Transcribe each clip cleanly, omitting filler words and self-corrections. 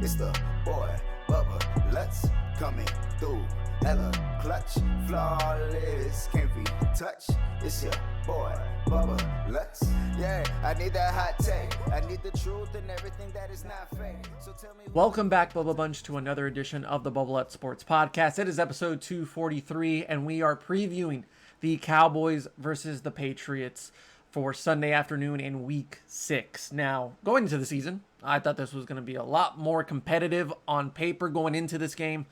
It's the boy, Bubba Lutz, coming through. Hella clutch, flawless, can't be touched. It's your boy, Bubba Lutz. Yeah, I need that hot take. I need the truth and everything that is not fake. So tell me. Welcome back, Bubba Bunch, to another edition of the Bubba Lutz Sports Podcast. It is episode 243, and we are previewing the Cowboys versus the Patriots for Sunday afternoon in Week 6. Now, going into the season, I thought this was going to be a lot more competitive on paper going into this game.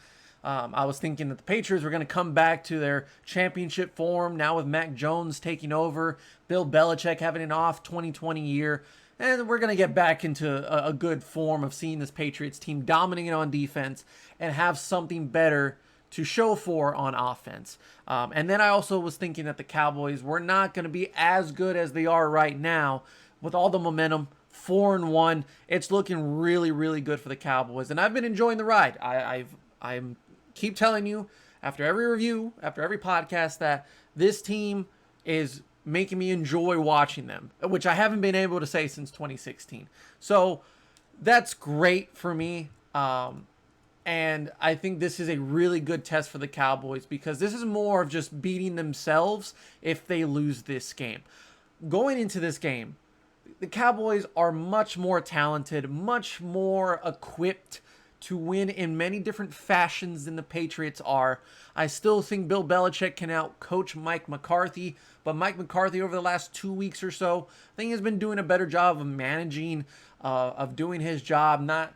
I was thinking that the Patriots were going to come back to their championship form now with Mac Jones taking over, Bill Belichick having an off 2020 year, and we're going to get back into a good form of seeing this Patriots team dominating on defense and have something better to show for on offense. And then I also was thinking that the Cowboys were not going to be as good as they are right now with all the momentum. 4-1. It's looking really, really good for the Cowboys, and I've been enjoying the ride. I'm keep telling you after every review, after every podcast, that this team is making me enjoy watching them, which I haven't been able to say since 2016. So that's great for me. And I think this is a really good test for the Cowboys because this is more of just beating themselves if they lose this game. Going into this game, the Cowboys are much more talented, much more equipped to win in many different fashions than the Patriots are. I still think Bill Belichick can out-coach Mike McCarthy, but Mike McCarthy over the last 2 weeks or so, I think has been doing a better job of managing, of doing his job, not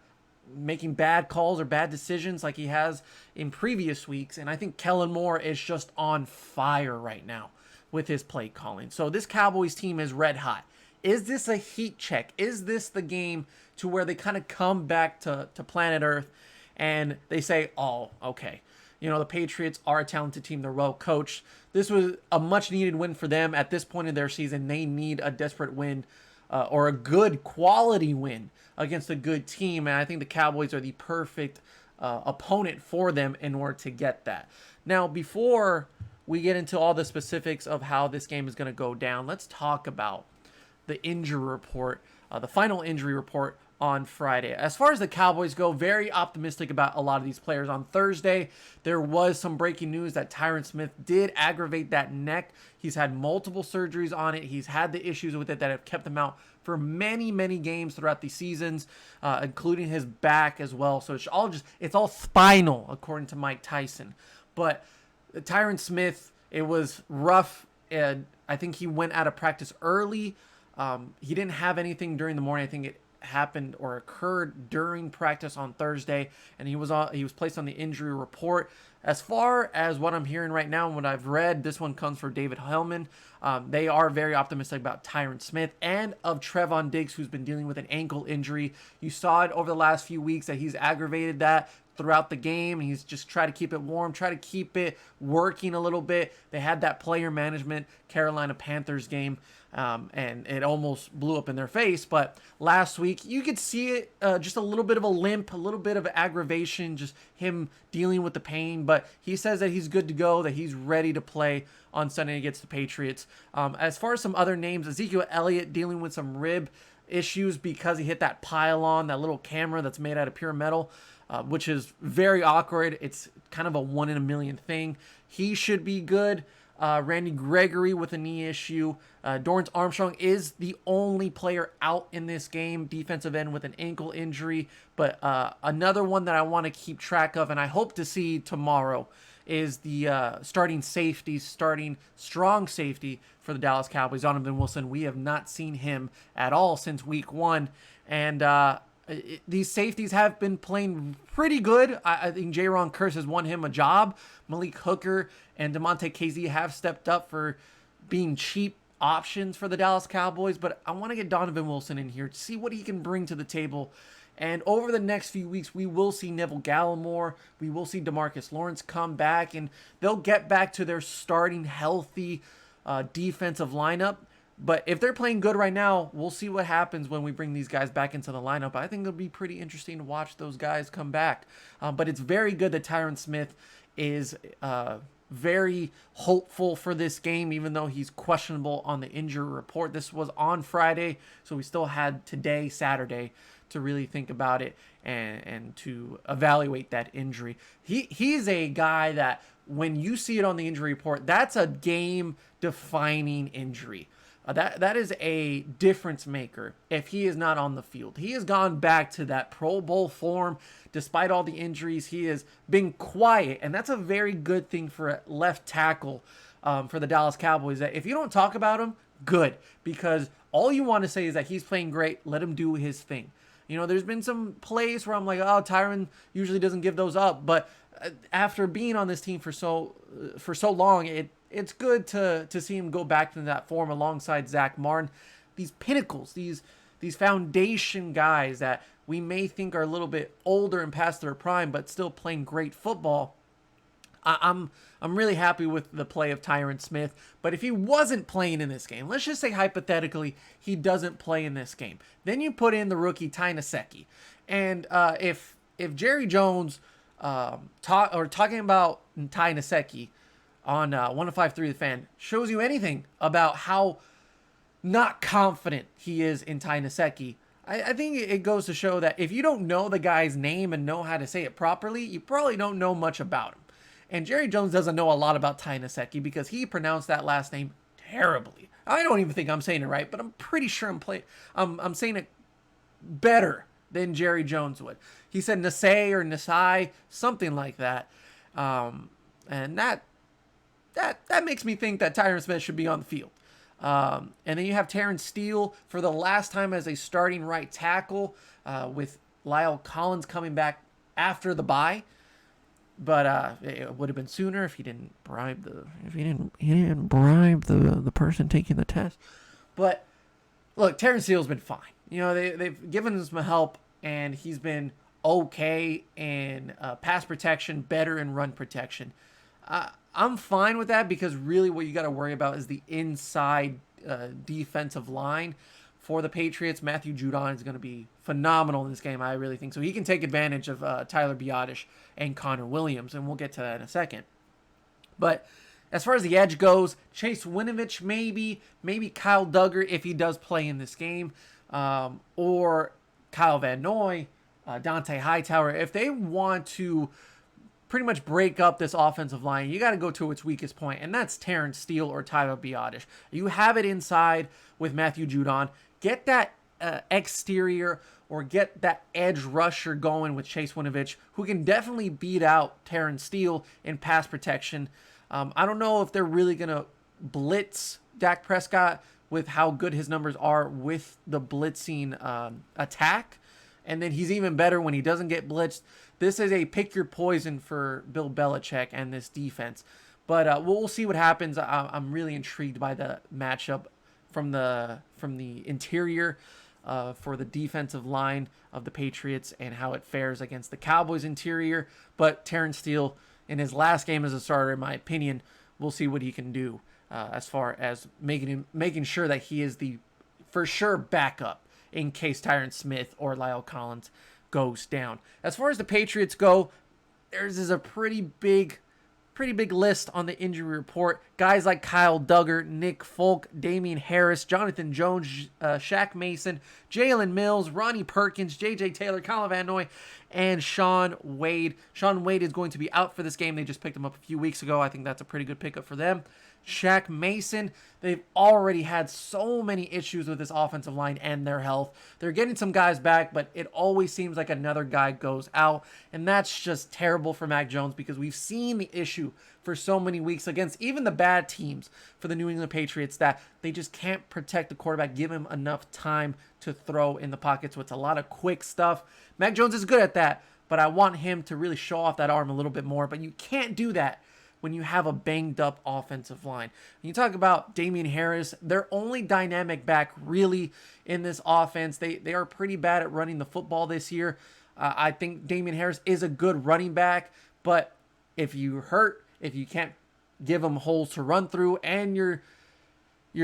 making bad calls or bad decisions like he has in previous weeks. And I think Kellen Moore is just on fire right now with his play calling. So this Cowboys team is red hot. Is this a heat check? Is this the game to where they kind of come back to planet Earth and they say, oh, okay, the Patriots are a talented team. They're well coached. This was a much needed win for them at this point in their season. They need a desperate win or a good quality win against a good team. And I think the Cowboys are the perfect opponent for them in order to get that. Now, before we get into all the specifics of how this game is going to go down, let's talk about the injury report, the final injury report on Friday. As far as the Cowboys go, very optimistic about a lot of these players. On Thursday, there was some breaking news that Tyron Smith did aggravate that neck. He's had multiple surgeries on it. He's had the issues with it that have kept him out for many, many games throughout the seasons, including his back as well. So it's all spinal, according to Mike Tyson. But Tyron Smith, it was rough. And I think he went out of practice early. He didn't have anything during the morning. I think it happened or occurred during practice on Thursday, and he was placed on the injury report. As far as what I'm hearing right now and what I've read, this one comes from David Hellman. They are very optimistic about Tyron Smith and of Trevon Diggs, who's been dealing with an ankle injury. You saw it over the last few weeks that he's aggravated that throughout the game. He's just tried to keep it warm, try to keep it working a little bit. They had that player management Carolina Panthers game, and it almost blew up in their face. But last week, you could see it, just a little bit of a limp, a little bit of aggravation, just him dealing with the pain. But he says that he's good to go, that he's ready to play on Sunday against the Patriots. As far as some other names, Ezekiel Elliott dealing with some rib issues because he hit that pylon, that little camera that's made out of pure metal, which is very awkward. It's kind of a 1 in a million thing. He should be good. Randy Gregory with a knee issue. Dorrance Armstrong is the only player out in this game, defensive end with an ankle injury. But another one that I want to keep track of, and I hope to see tomorrow, is the starting strong safety for the Dallas Cowboys, Donovan Wilson. We have not seen him at all since week 1. And these safeties have been playing pretty good. I think Jaron Kearse has won him a job. Malik Hooker and DeMonte Casey have stepped up for being cheap options for the Dallas Cowboys. But I want to get Donovan Wilson in here to see what he can bring to the table. And over the next few weeks, we will see Neville Gallimore. We will see DeMarcus Lawrence come back. And they'll get back to their starting healthy defensive lineup. But if they're playing good right now, we'll see what happens when we bring these guys back into the lineup. I think it'll be pretty interesting to watch those guys come back. But it's very good that Tyron Smith is very hopeful for this game, even though he's questionable on the injury report. This was on Friday, so we still had today, Saturday, to really think about it and to evaluate that injury. He's a guy that when you see it on the injury report, that's a game-defining injury. That is a difference maker if he is not on the field. He has gone back to that Pro Bowl form despite all the injuries. He has been quiet, and that's a very good thing for a left tackle for the Dallas Cowboys. That if you don't talk about him, good, because all you want to say is that he's playing great. Let him do his thing. You know, there's been some plays where I'm like, oh, Tyron usually doesn't give those up, but after being on this team for so long, it's good to see him go back to that form alongside Zach Martin. These pinnacles, these foundation guys that we may think are a little bit older and past their prime, but still playing great football. I'm really happy with the play of Tyron Smith. But if he wasn't playing in this game, let's just say hypothetically he doesn't play in this game, then you put in the rookie Ty Nsekhe. And if Jerry Jones talking about Ty Nsekhe on 105.3 The Fan shows you anything about how not confident he is in Ty Nsekhe, I think it goes to show that if you don't know the guy's name and know how to say it properly, you probably don't know much about him. And Jerry Jones doesn't know a lot about Ty Nsekhe because he pronounced that last name terribly. I don't even think I'm saying it right, but I'm pretty sure I'm saying it better than Jerry Jones would. He said Nasai or Nasai, something like that. And that makes me think that Tyron Smith should be on the field. And then you have Taryn Steele for the last time as a starting right tackle, with Lyle Collins coming back after the bye. But it would have been sooner if he didn't bribe the person taking the test. But look, Taryn Steele's been fine. You know, they've given him some help, and he's been okay in pass protection, better in run protection. I'm fine with that because really what you got to worry about is the inside defensive line for the Patriots. Matthew Judon is going to be phenomenal in this game, I really think. So he can take advantage of Tyler Biadasz and Connor Williams, and we'll get to that in a second. But as far as the edge goes, Chase Winovich maybe Kyle Duggar if he does play in this game, or Kyle Van Noy, Dante Hightower. If they want to pretty much break up this offensive line, you got to go to its weakest point, and that's Taryn Steele or Tyler Biadasz. You have it inside with Matthew Judon. Get that exterior or get that edge rusher going with Chase Winovich, who can definitely beat out Taryn Steele in pass protection. I don't know if they're really going to blitz Dak Prescott with how good his numbers are with the blitzing attack. And then he's even better when he doesn't get blitzed. This is a pick your poison for Bill Belichick and this defense. But we'll see what happens. I'm really intrigued by the matchup from the interior for the defensive line of the Patriots and how it fares against the Cowboys interior. But Taryn Steele, in his last game as a starter, in my opinion, we'll see what he can do as far as making sure that he is the for sure backup in case Tyron Smith or Lyle Collins goes down. As far as the Patriots go, theirs is a pretty big list on the injury report. Guys like Kyle Duggar, Nick Folk, Damian Harris, Jonathan Jones, Shaq Mason, Jalen Mills, Ronnie Perkins, J.J. Taylor, Colin Van Noy, and Shaun Wade. Shaun Wade is going to be out for this game. They just picked him up a few weeks ago. I think that's a pretty good pickup for them. Shaq Mason, they've already had so many issues with this offensive line and their health. They're getting some guys back, but it always seems like another guy goes out, and that's just terrible for Mac Jones because we've seen the issue for so many weeks against even the bad teams for the New England Patriots that they just can't protect the quarterback, give him enough time to throw in the pocket. So it's a lot of quick stuff. Mac Jones is good at that, but I want him to really show off that arm a little bit more, but you can't do that when you have a banged-up offensive line. When you talk about Damian Harris, their only dynamic back really in this offense. They are pretty bad at running the football this year. I think Damian Harris is a good running back, but if you can't give him holes to run through and your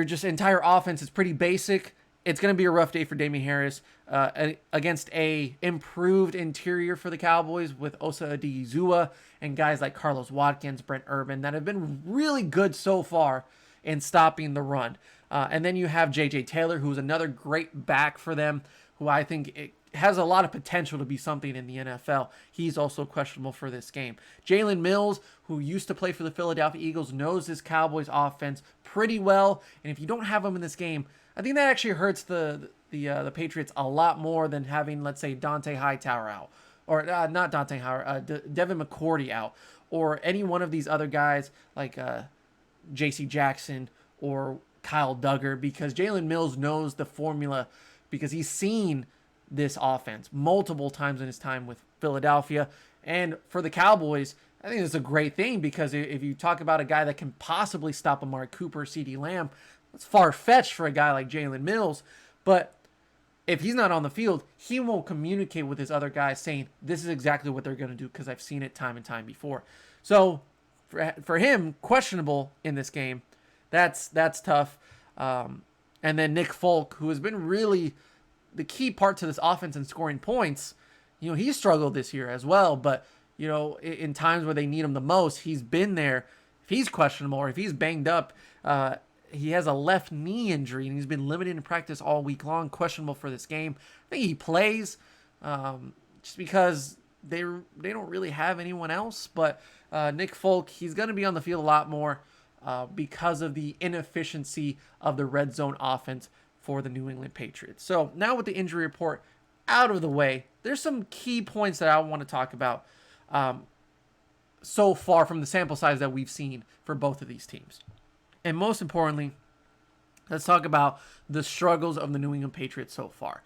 just entire offense is pretty basic, it's going to be a rough day for Damian Harris against a improved interior for the Cowboys with Osa Odighizuwa and guys like Carlos Watkins, Brent Urban that have been really good so far in stopping the run. And then you have J.J. Taylor, who's another great back for them, who I think has a lot of potential to be something in the NFL. He's also questionable for this game. Jalen Mills, who used to play for the Philadelphia Eagles, knows this Cowboys offense pretty well. And if you don't have him in this game, I think that actually hurts the Patriots a lot more than having, let's say, Dante Hightower out. Or not Dante Howard, Devin McCourty out. Or any one of these other guys like J.C. Jackson or Kyle Duggar, because Jalen Mills knows the formula because he's seen this offense multiple times in his time with Philadelphia. And for the Cowboys, I think it's a great thing because if you talk about a guy that can possibly stop Amari Cooper, CeeDee Lamb, it's far-fetched for a guy like Jalen Mills. But if he's not on the field, he won't communicate with his other guys saying, this is exactly what they're going to do because I've seen it time and time before. So for him, questionable in this game. That's tough. And then Nick Folk, who has been really the key part to this offense and scoring points, he struggled this year as well. But, in times where they need him the most, he's been there. If he's questionable or if he's banged up, he has a left knee injury and he's been limited in practice all week long, questionable for this game. I think he plays just because they don't really have anyone else. But Nick Folk, he's going to be on the field a lot more because of the inefficiency of the red zone offense for the New England Patriots. So now with the injury report out of the way, there's some key points that I want to talk about so far from the sample size that we've seen for both of these teams. And most importantly, let's talk about the struggles of the New England Patriots so far.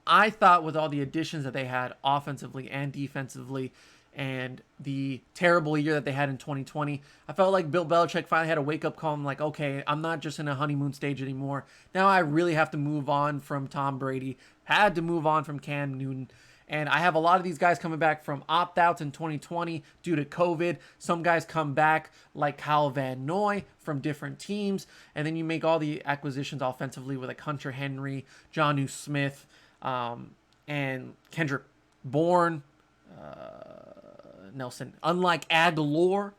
I thought with all the additions that they had offensively and defensively and the terrible year that they had in 2020, I felt like Bill Belichick finally had a wake-up call. I'm like, okay, I'm not just in a honeymoon stage anymore. Now I really have to move on from Tom Brady, had to move on from Cam Newton. And I have a lot of these guys coming back from opt-outs in 2020 due to COVID. Some guys come back like Kyle Van Noy from different teams. And then you make all the acquisitions offensively with like Hunter Henry, Jonnu Smith, and Kendrick Bourne, Nelson, unlike Aguilar.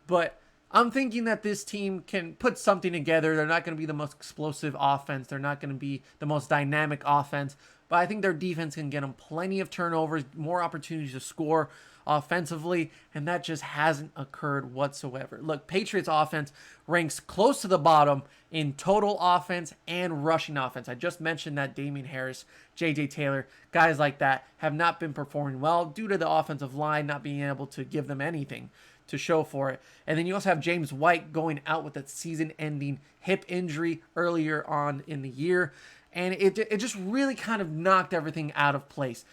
But I'm thinking that this team can put something together. They're not going to be the most explosive offense. They're not going to be the most dynamic offense. But I think their defense can get them plenty of turnovers, more opportunities to score offensively, and that just hasn't occurred whatsoever. Look, Patriots offense ranks close to the bottom in total offense and rushing offense. I just mentioned that Damian Harris, J.J. Taylor, guys like that have not been performing well due to the offensive line not being able to give them anything to show for it. And then you also have James White going out with that season-ending hip injury earlier on in the year. And it just really kind of knocked everything out of place.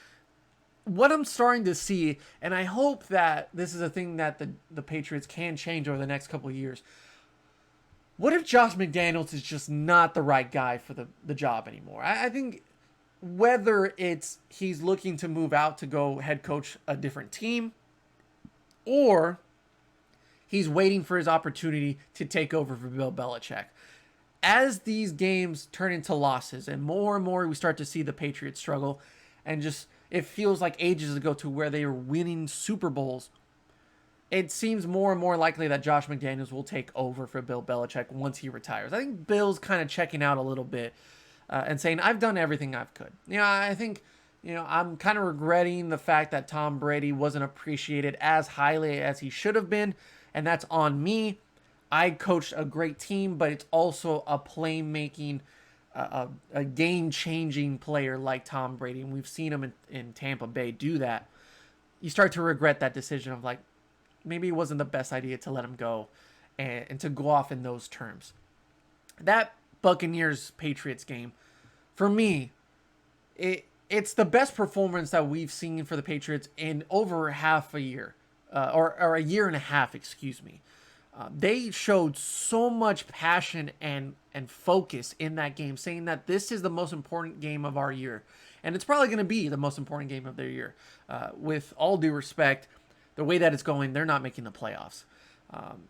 What I'm starting to see, and I hope that this is a thing that the Patriots can change over the next couple of years. What if Josh McDaniels is just not the right guy for the job anymore? I think whether it's he's looking to move out to go head coach a different team, or he's waiting for his opportunity to take over for Bill Belichick. As these games turn into losses and more we start to see the Patriots struggle, and just it feels like ages ago to where they were winning Super Bowls, it seems more and more likely that Josh McDaniels will take over for Bill Belichick once he retires. I think Bill's kind of checking out a little bit and saying, I've done everything I could. I think, I'm kind of regretting the fact that Tom Brady wasn't appreciated as highly as he should have been, and that's on me. I coached a great team, but it's also a playmaking, a game-changing player like Tom Brady, and we've seen him in Tampa Bay do that. You start to regret that decision of like, maybe it wasn't the best idea to let him go and to go off in those terms. That Buccaneers-Patriots game, for me, it's the best performance that we've seen for the Patriots in over half a year, or a year and a half, excuse me. They showed so much passion and focus in that game, saying that this is the most important game of our year. And it's probably going to be the most important game of their year. With all due respect, the way that it's going, they're not making the playoffs.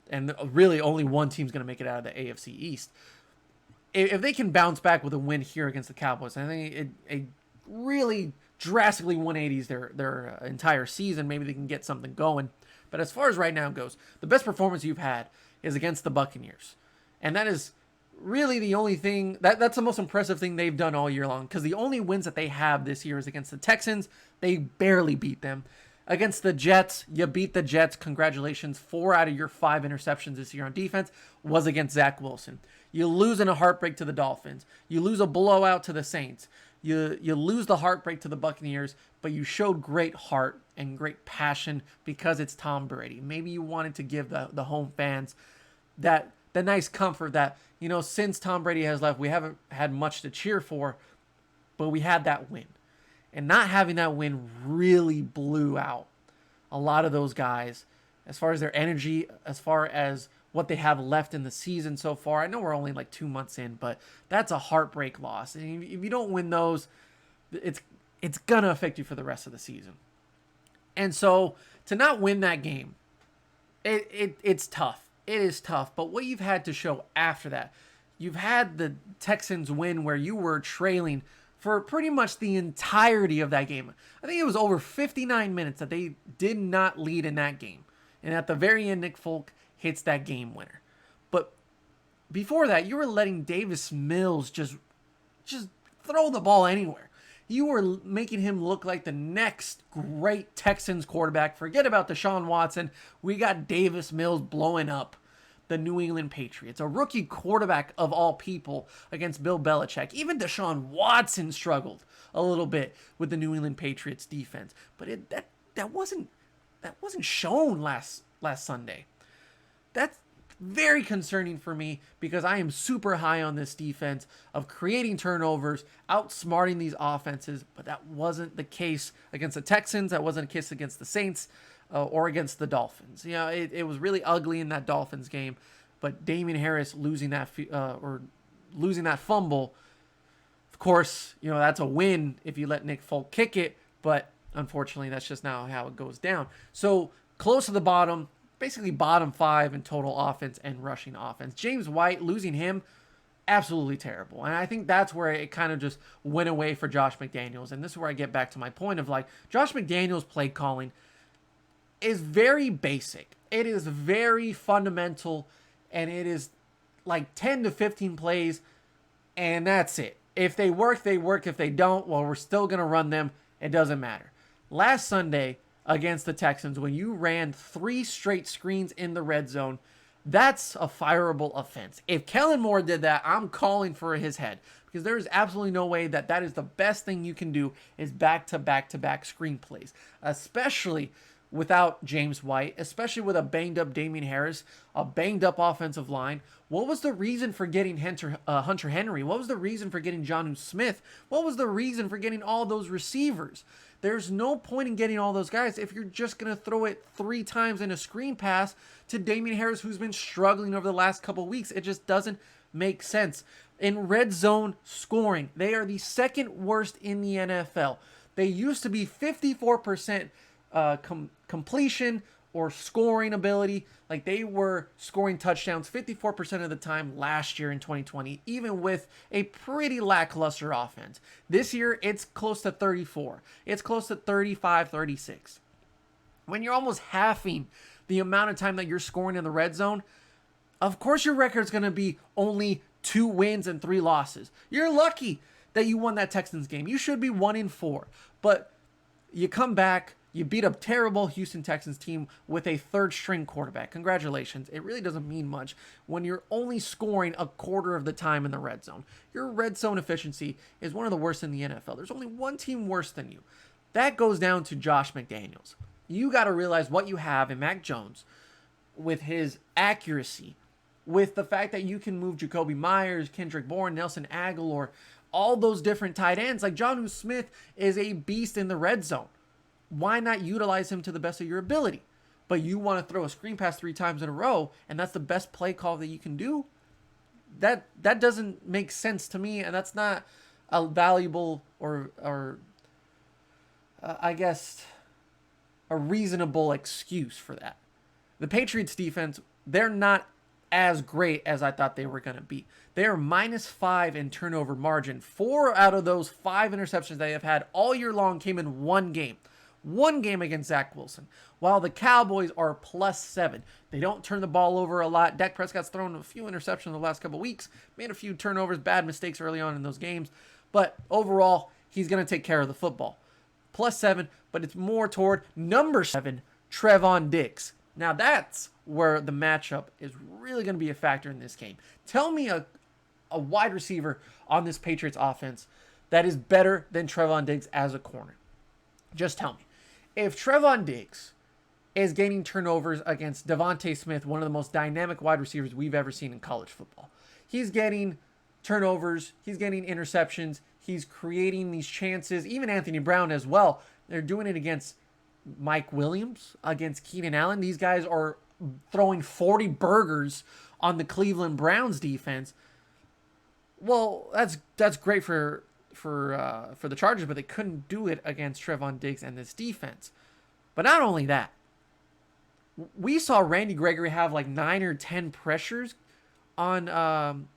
And really only one team's going to make it out of the AFC East. If they can bounce back with a win here against the Cowboys, I think it really drastically 180s their entire season. Maybe they can get something going. But as far as right now goes, the best performance you've had is against the Buccaneers. And that is really the only thing that's the most impressive thing they've done all year long, because the only wins that they have this year is against the Texans. They barely beat them. Against the Jets, you beat the Jets. Congratulations. 4 out of your 5 interceptions this year on defense was against Zach Wilson. You lose in a heartbreak to the Dolphins. You lose a blowout to the Saints. You lose the heartbreak to the Buccaneers, but you showed great heart and great passion because it's Tom Brady. Maybe you wanted to give the home fans the nice comfort that, since Tom Brady has left, we haven't had much to cheer for, but we had that win. And not having that win really blew out a lot of those guys as far as their energy, as far as what they have left in the season so far. I know we're only like 2 months in, but that's a heartbreak loss. And if you don't win those, it's going to affect you for the rest of the season. And so to not win that game, it's tough. It is tough. But what you've had to show after that, you've had the Texans win where you were trailing for pretty much the entirety of that game. I think it was over 59 minutes that they did not lead in that game. And at the very end, Nick Folk hits that game winner. But before that, you were letting Davis Mills just throw the ball anywhere. You were making him look like the next great Texans quarterback. Forget about Deshaun Watson. We got Davis Mills blowing up the New England Patriots, a rookie quarterback of all people against Bill Belichick. Even Deshaun Watson struggled a little bit with the New England Patriots defense, but that wasn't shown last Sunday. That's very concerning for me because I am super high on this defense of creating turnovers, outsmarting these offenses, but that wasn't the case against the Texans. That wasn't the case against the Saints. Or against the Dolphins. It was really ugly in that Dolphins game, but Damian Harris losing that fumble, of course, that's a win if you let Nick Folk kick it, but unfortunately that's just now how it goes down. So close to the bottom, basically bottom 5 in total offense and rushing offense. James White, losing him, absolutely terrible. And I think that's where it kind of just went away for Josh McDaniels. And this is where I get back to my point of Josh McDaniels' play calling is very basic. It is very fundamental, and it is like 10 to 15 plays, and that's it. If they work, they work. If they don't, well, we're still going to run them. It doesn't matter. Last Sunday against the Texans, when you ran 3 straight screens in the red zone, that's a fireable offense. If Kellen Moore did that, I'm calling for his head, because there is absolutely no way that is the best thing you can do is back-to-back-to-back screen plays, especially without James White, especially with a banged-up Damian Harris, a banged-up offensive line. What was the reason for getting Hunter Henry? What was the reason for getting Jonnu Smith? What was the reason for getting all those receivers? There's no point in getting all those guys if you're just going to throw it 3 times in a screen pass to Damian Harris, who's been struggling over the last couple weeks. It just doesn't make sense. In red zone scoring, they are the second worst in the NFL. They used to be 54% completion or scoring ability. Like, they were scoring touchdowns 54% of the time last year in 2020, even with a pretty lackluster offense. This year, it's close to 34. It's close to 35, 36. When you're almost halving the amount of time that you're scoring in the red zone, of course your record's going to be only 2 wins and 3 losses. You're lucky that you won that Texans game. You should be 1-4. But you come back, you beat a terrible Houston Texans team with a 3rd-string quarterback. Congratulations. It really doesn't mean much when you're only scoring a quarter of the time in the red zone. Your red zone efficiency is one of the worst in the NFL. There's only one team worse than you. That goes down to Josh McDaniels. You got to realize what you have in Mac Jones with his accuracy, with the fact that you can move Jacoby Myers, Kendrick Bourne, Nelson Aguilar, all those different tight ends. Like, Jonnu Smith is a beast in the red zone. Why not utilize him to the best of your ability? But you want to throw a screen pass 3 times in a row, and that's the best play call that you can do? That doesn't make sense to me, and that's not a valuable or I guess a reasonable excuse for that. The Patriots defense, they're not as great as I thought they were going to be. They are -5 in turnover margin. 4 out of those 5 interceptions they have had all year long came in one game. one game against Zach Wilson, while the Cowboys are +7. They don't turn the ball over a lot. Dak Prescott's thrown a few interceptions in the last couple of weeks, made a few turnovers, bad mistakes early on in those games, but overall, he's going to take care of the football. +7, but it's more toward number 7, Trevon Diggs. Now that's where the matchup is really going to be a factor in this game. Tell me a wide receiver on this Patriots offense that is better than Trevon Diggs as a corner. Just tell me. If Trevon Diggs is gaining turnovers against Devontae Smith, one of the most dynamic wide receivers we've ever seen in college football, he's getting turnovers, he's getting interceptions, he's creating these chances, even Anthony Brown as well. They're doing it against Mike Williams, against Keenan Allen. These guys are throwing 40 burgers on the Cleveland Browns defense. Well, that's great for the Chargers, but they couldn't do it against Trevon Diggs and this defense. But not only that, we saw Randy Gregory have like 9 or 10 pressures on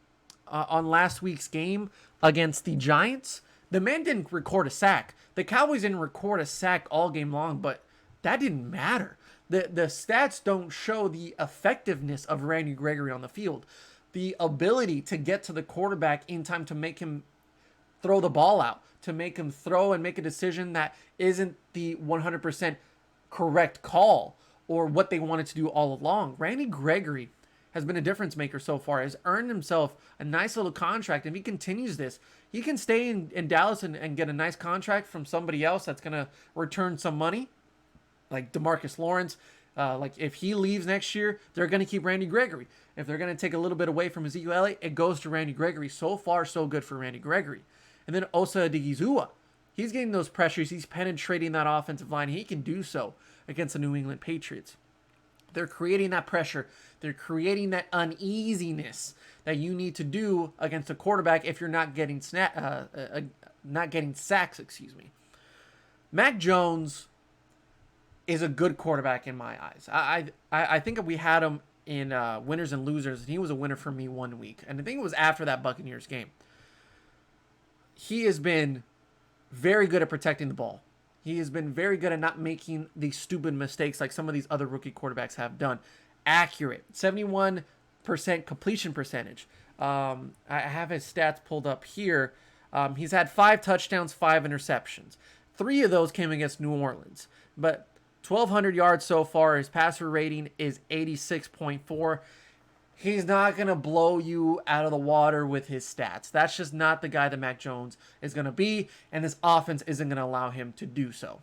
last week's game against the Giants. The man didn't record a sack. The Cowboys didn't record a sack all game long, but that didn't matter. The stats don't show the effectiveness of Randy Gregory on the field. The ability to get to the quarterback in time to make him throw the ball out, to make him throw and make a decision that isn't the 100% correct call or what they wanted to do all along. Randy Gregory has been a difference maker so far, has earned himself a nice little contract. If he continues this, he can stay in Dallas and get a nice contract from somebody else that's going to return some money, like DeMarcus Lawrence. Like if he leaves next year, they're going to keep Randy Gregory. If they're going to take a little bit away from Ezekiel Elliott, it goes to Randy Gregory. So far, so good for Randy Gregory. And then Osa Odighizuwa, he's getting those pressures. He's penetrating that offensive line. He can do so against the New England Patriots. They're creating that pressure. They're creating that uneasiness that you need to do against a quarterback if you're not getting sacks. Mac Jones is a good quarterback in my eyes. I think we had him in winners and losers, and he was a winner for me one week. And I think it was after that Buccaneers game. He has been very good at protecting the ball. He has been very good at not making these stupid mistakes like some of these other rookie quarterbacks have done. Accurate, 71% completion percentage. I have his stats pulled up here. He's had 5 touchdowns, 5 interceptions. 3 of those came against New Orleans. But 1,200 yards so far. His passer rating is 86.4. He's not going to blow you out of the water with his stats. That's just not the guy that Mac Jones is going to be, and this offense isn't going to allow him to do so.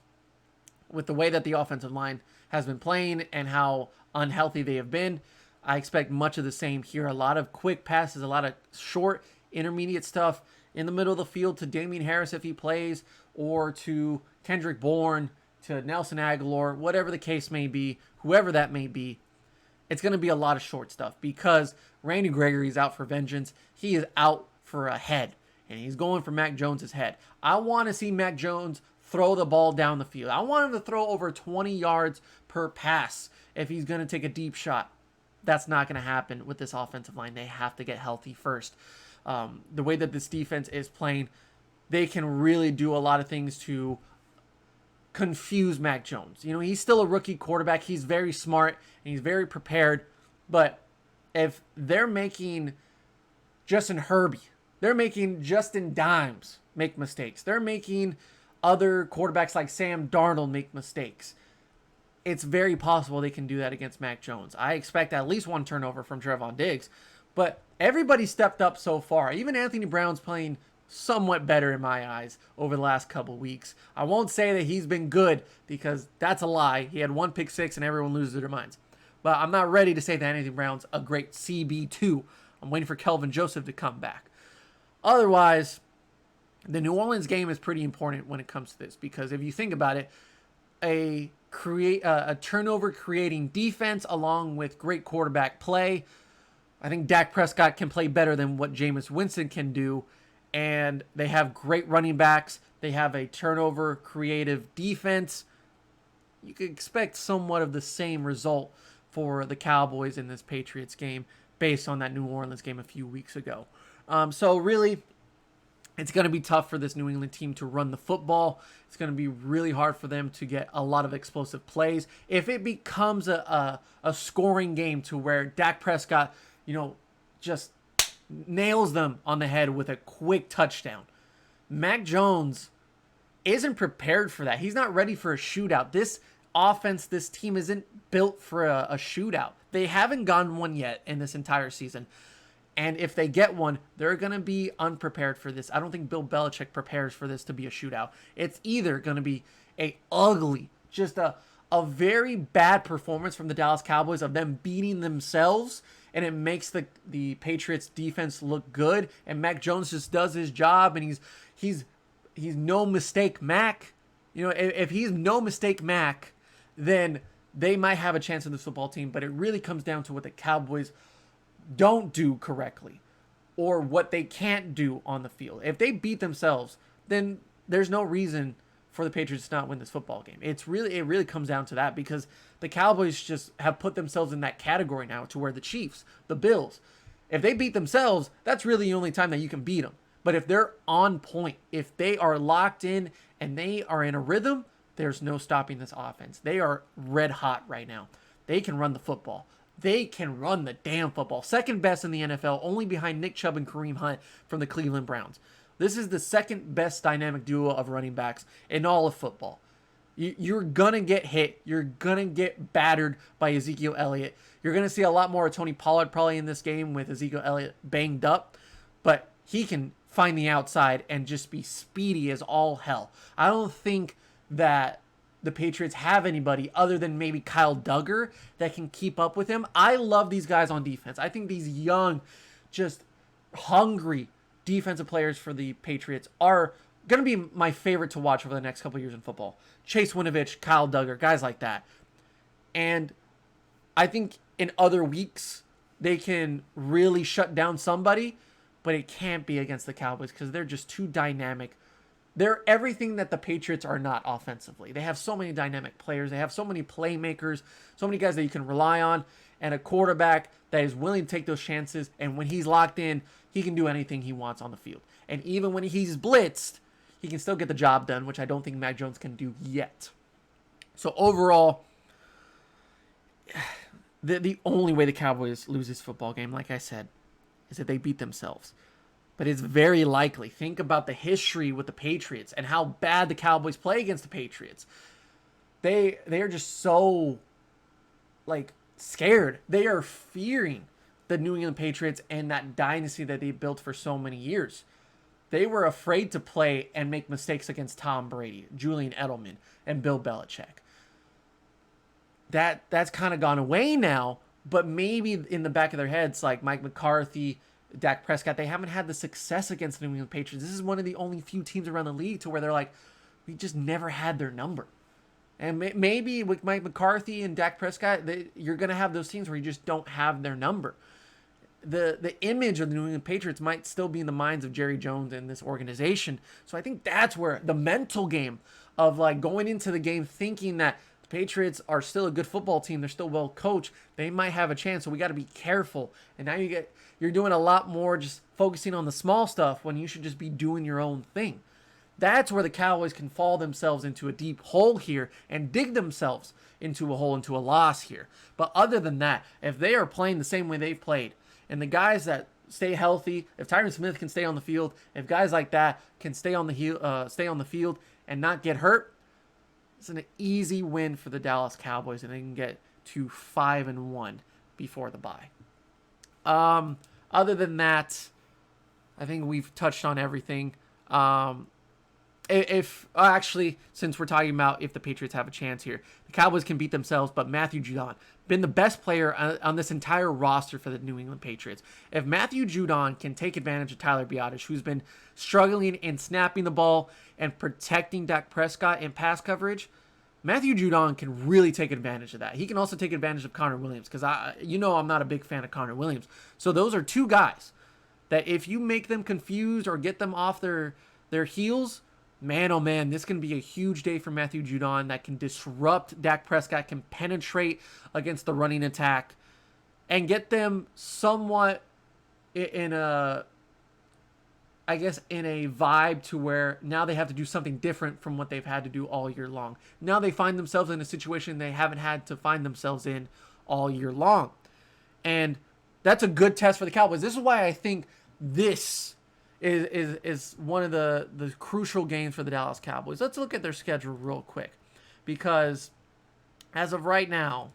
With the way that the offensive line has been playing and how unhealthy they have been, I expect much of the same here. A lot of quick passes, a lot of short, intermediate stuff in the middle of the field to Damian Harris if he plays, or to Kendrick Bourne, to Nelson Aguilar, whatever the case may be, whoever that may be. It's going to be a lot of short stuff because Randy Gregory is out for vengeance. He is out for a head, and he's going for Mac Jones' head. I want to see Mac Jones throw the ball down the field. I want him to throw over 20 yards per pass if he's going to take a deep shot. That's not going to happen with this offensive line. They have to get healthy first. The way that this defense is playing, they can really do a lot of things to confuse Mac Jones. You know, he's still a rookie quarterback. He's very smart and he's very prepared. But if they're making Justin Herbie, they're making Justin Dimes make mistakes, they're making other quarterbacks like Sam Darnold make mistakes, it's very possible they can do that against Mac Jones. I expect at least 1 turnover from Trevon Diggs. But everybody stepped up so far. Even Anthony Brown's playing somewhat better in my eyes over the last couple weeks. I won't say that he's been good because that's a lie. He had 1 pick 6 and everyone loses their minds. But I'm not ready to say that Anthony Brown's a great CB2. I'm waiting for Kelvin Joseph to come back. Otherwise, the New Orleans game is pretty important when it comes to this because if you think about it, a turnover creating defense along with great quarterback play, I think Dak Prescott can play better than what Jameis Winston can do. And they have great running backs. They have a turnover creative defense. You could expect somewhat of the same result for the Cowboys in this Patriots game based on that New Orleans game a few weeks ago. So really, It's going to be tough for this New England team to run the football. It's going to be really hard for them to get a lot of explosive plays. If it becomes a scoring game to where Dak Prescott, just nails them on the head with a quick touchdown, Mac Jones isn't prepared for that. He's not ready for a shootout. This offense, this team isn't built for a shootout. They haven't gotten one yet in this entire season. And if they get one, they're going to be unprepared for this. I don't think Bill Belichick prepares for this to be a shootout. It's either going to be a ugly, just a very bad performance from the Dallas Cowboys of them beating themselves, and it makes the Patriots defense look good, and Mac Jones just does his job, and he's no mistake Mac. If he's no mistake Mac, then they might have a chance in this football team, but it really comes down to what the Cowboys don't do correctly or what they can't do on the field. If they beat themselves, then there's no reason for the Patriots to not win this football game. It really comes down to that, because the Cowboys just have put themselves in that category now to where the Chiefs, the Bills, if they beat themselves, that's really the only time that you can beat them. But if they're on point, if they are locked in and they are in a rhythm, there's no stopping this offense. They are red hot right now. They can run the football. They can run the damn football. Second best in the NFL, only behind Nick Chubb and Kareem Hunt from the Cleveland Browns. This is the second best dynamic duo of running backs in all of football. You're going to get hit. You're going to get battered by Ezekiel Elliott. You're going to see a lot more of Tony Pollard probably in this game with Ezekiel Elliott banged up. But he can find the outside and just be speedy as all hell. I don't think that the Patriots have anybody other than maybe Kyle Duggar that can keep up with him. I love these guys on defense. I think these young, just hungry defensive players for the Patriots are going to be my favorite to watch over the next couple of years in football. Chase Winovich, Kyle Duggar, guys like that. And I think in other weeks they can really shut down somebody, but it can't be against the Cowboys because they're just too dynamic. They're everything that the Patriots are not offensively. They have so many dynamic players. They have so many playmakers, so many guys that you can rely on, and a quarterback that is willing to take those chances. And when he's locked in, he can do anything he wants on the field. And even when he's blitzed, he can still get the job done, which I don't think Mac Jones can do yet. So overall, the only way the Cowboys lose this football game, like I said, is that they beat themselves. But it's very likely. Think about the history with the Patriots and how bad the Cowboys play against the Patriots. They are just so scared. They are fearing the New England Patriots and that dynasty that they built for so many years. They were afraid to play and make mistakes against Tom Brady, Julian Edelman, and Bill Belichick. That's kind of gone away now, but maybe in the back of their heads, like Mike McCarthy, Dak Prescott, they haven't had the success against the New England Patriots. This is one of the only few teams around the league to where they're like, we just never had their number. And maybe with Mike McCarthy and Dak Prescott, you're going to have those teams where you just don't have their number. The image of the New England Patriots might still be in the minds of Jerry Jones and this organization. So I think that's where the mental game of going into the game thinking that the Patriots are still a good football team, they're still well coached, they might have a chance. So we got to be careful. And now you're doing a lot more just focusing on the small stuff when you should just be doing your own thing. That's where the Cowboys can fall themselves into a deep hole here and dig themselves into a hole, into a loss here. But other than that, if they are playing the same way they've played, and the guys that stay healthy, if Tyron Smith can stay on the field, if guys like that can stay on the field and not get hurt, it's an easy win for the Dallas Cowboys, and they can get to 5-1 before the bye. Other than that, I think we've touched on everything. Since we're talking about if the Patriots have a chance here, the Cowboys can beat themselves, but Matthew Judon, been the best player on this entire roster for the New England Patriots. If Matthew Judon can take advantage of Tyler Biadasz, who's been struggling in snapping the ball and protecting Dak Prescott in pass coverage, Matthew Judon can really take advantage of that. He can also take advantage of Connor Williams, because I'm not a big fan of Connor Williams. So those are two guys that if you make them confused or get them off their heels, man, oh man, this can be a huge day for Matthew Judon that can disrupt Dak Prescott, can penetrate against the running attack, and get them somewhat in a I guess, in a vibe to where now they have to do something different from what they've had to do all year long. Now they find themselves in a situation they haven't had to find themselves in all year long. And that's a good test for the Cowboys. This is why I think this is one of the crucial games for the Dallas Cowboys. Let's look at their schedule real quick. Because as of right now,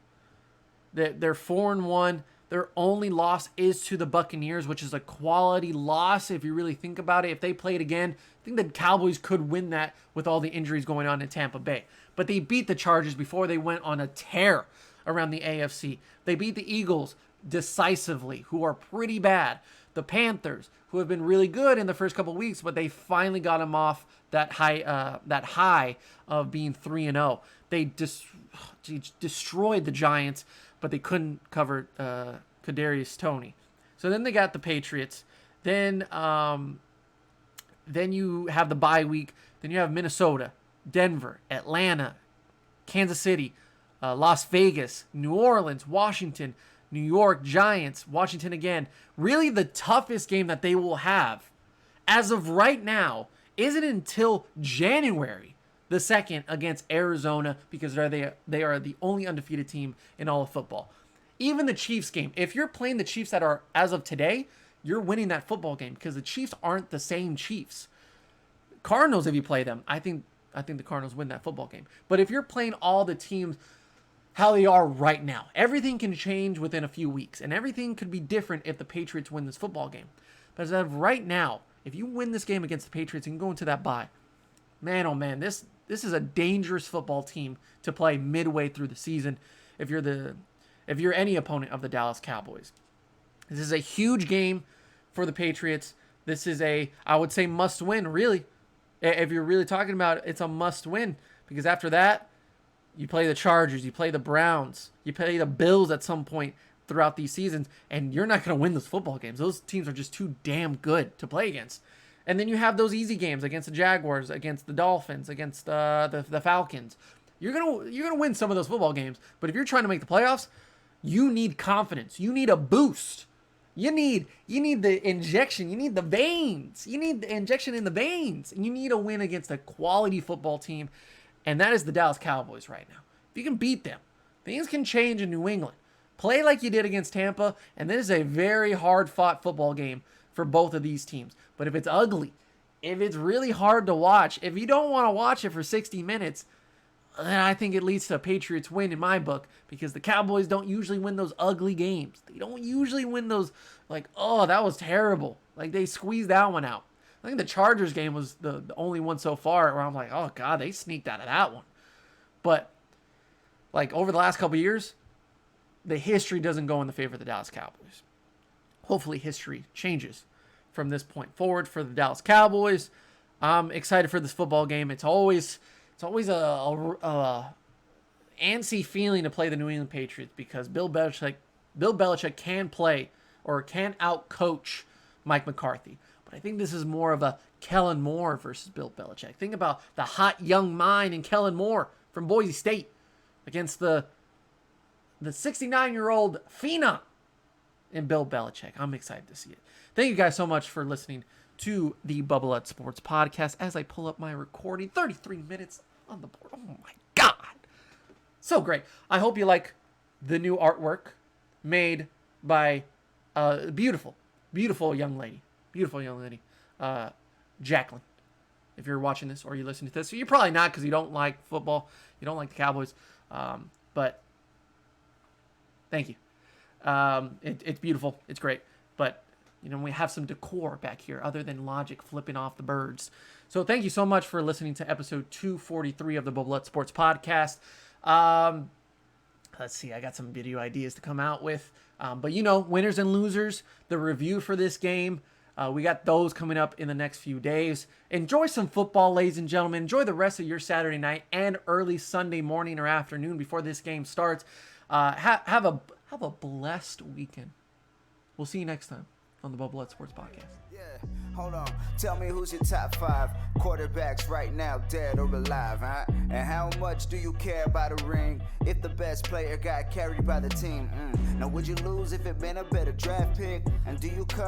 they're 4-1. Their only loss is to the Buccaneers, which is a quality loss if you really think about it. If they played again, I think the Cowboys could win that with all the injuries going on in Tampa Bay. But they beat the Chargers before they went on a tear around the AFC. They beat the Eagles decisively, who are pretty bad. The Panthers, who have been really good in the first couple of weeks, but they finally got them off that high of being 3-0. They destroyed the Giants, but they couldn't cover Kadarius Toney. So then they got the Patriots. Then you have the bye week. Then you have Minnesota, Denver, Atlanta, Kansas City, Las Vegas, New Orleans, Washington, New York, Giants, Washington again. Really the toughest game that they will have as of right now isn't until January the 2nd against Arizona, because they are the only undefeated team in all of football. Even the Chiefs game, if you're playing the Chiefs that are as of today, you're winning that football game because the Chiefs aren't the same Chiefs. Cardinals, if you play them, I think the Cardinals win that football game. But if you're playing all the teams how they are right now, everything can change within a few weeks, and everything could be different if the Patriots win this football game. But as of right now, if you win this game against the Patriots and go into that bye, man, oh man, this is a dangerous football team to play midway through the season if you're any opponent of the Dallas Cowboys. This is a huge game for the Patriots. This is I would say, must win, really. If you're really talking about it, it's a must win, because after that, you play the Chargers, you play the Browns, you play the Bills at some point throughout these seasons, and you're not going to win those football games. Those teams are just too damn good to play against. And then you have those easy games against the Jaguars, against the Dolphins, against the Falcons. You're gonna win some of those football games, but if you're trying to make the playoffs, you need confidence. You need a boost. You need the injection. You need the veins. You need the injection in the veins. And you need a win against a quality football team, and that is the Dallas Cowboys right now. If you can beat them, things can change in New England. Play like you did against Tampa, and this is a very hard-fought football game for both of these teams. But if it's ugly, if it's really hard to watch, if you don't want to watch it for 60 minutes, then I think it leads to a Patriots win in my book, because the Cowboys don't usually win those ugly games. They don't usually win those, like, oh, that was terrible. Like, they squeezed that one out. I think the Chargers game was the only one so far where I'm like, oh, God, they sneaked out of that one. But, like, over the last couple of years, the history doesn't go in the favor of the Dallas Cowboys. Hopefully history changes from this point forward for the Dallas Cowboys. I'm excited for this football game. It's always a antsy feeling to play the New England Patriots, because Bill Belichick can play or can outcoach Mike McCarthy. But I think this is more of a Kellen Moore versus Bill Belichick. Think about the hot young mind in Kellen Moore from Boise State against the 69-year-old phenom in Bill Belichick. I'm excited to see it. Thank you guys so much for listening to the Bubba Lutz Sports Podcast. As I pull up my recording, 33 minutes on the board. Oh my God. So great. I hope you like the new artwork made by a beautiful young lady. Jacqueline. If you're watching this or you're listening to this, you're probably not, because you don't like football. You don't like the Cowboys. But thank you. It's beautiful. It's great. But, we have some decor back here other than Logic flipping off the birds. So thank you so much for listening to episode 243 of the Bubba Lutz Sports Podcast. Let's see. I got some video ideas to come out with. But, winners and losers, the review for this game, we got those coming up in the next few days. Enjoy some football, ladies and gentlemen. Enjoy the rest of your Saturday night and early Sunday morning or afternoon before this game starts. Have a blessed weekend. We'll see you next time on the Bubba Lutz Sports Podcast. Yeah, hold on. Tell me who's your top 5 quarterbacks right now, dead or alive, huh? And how much do you care about a ring if the best player got carried by the team? Now, would you lose if it been a better draft pick? And do you cut